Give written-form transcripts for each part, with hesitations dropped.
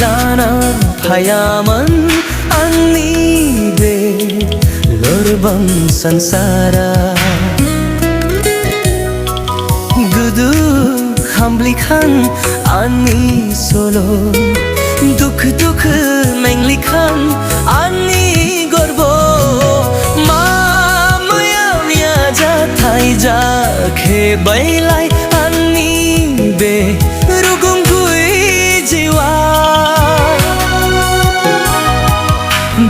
lana payaman ani be lorbang sansara gudu hamblikan ani solo duk duk menglikan ani gorbo maya mia ja thai ja khe bailai ani be rugum gui jiwa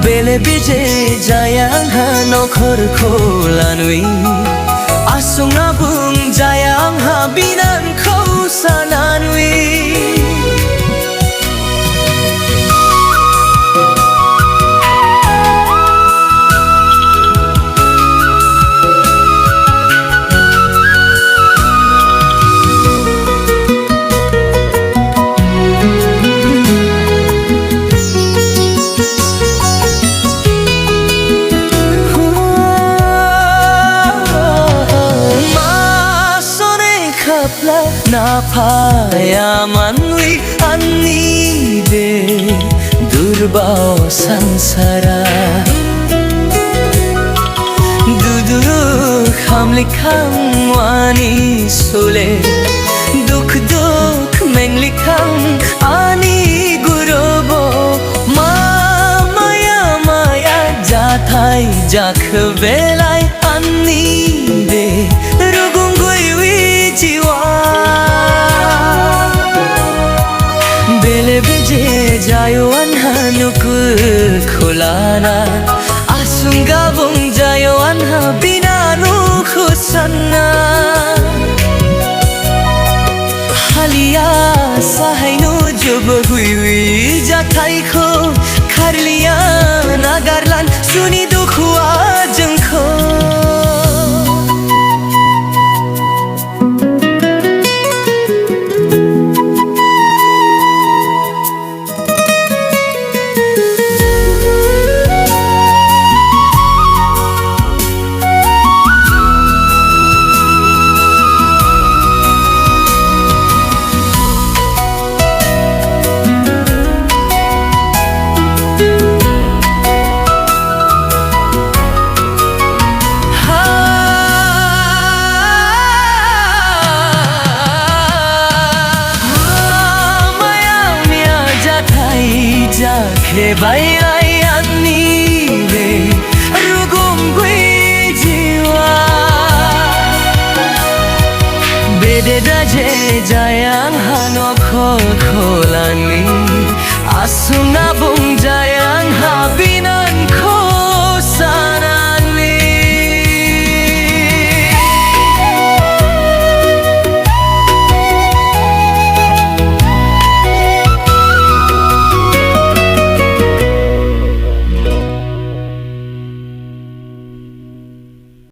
bele bije jayang ha nokhor kholanui asung abung jayang ha binan khau sananui na payaman wi ani be durbao sansara dudu hamlikam wani sole duk duk menlikam ani gurobo maya maya jathai jakh belai ani be rugungui wi jiwa bele beje jayo anha nukul khulana asunga bung jayo anha bina nu khusana halia sahainu jub hui hui jathai kho kharliya nagarlan suni dukhwa jangkho ke bailai ani be rugum gui jiwa bede daje jayang hano khol kholani asuna bung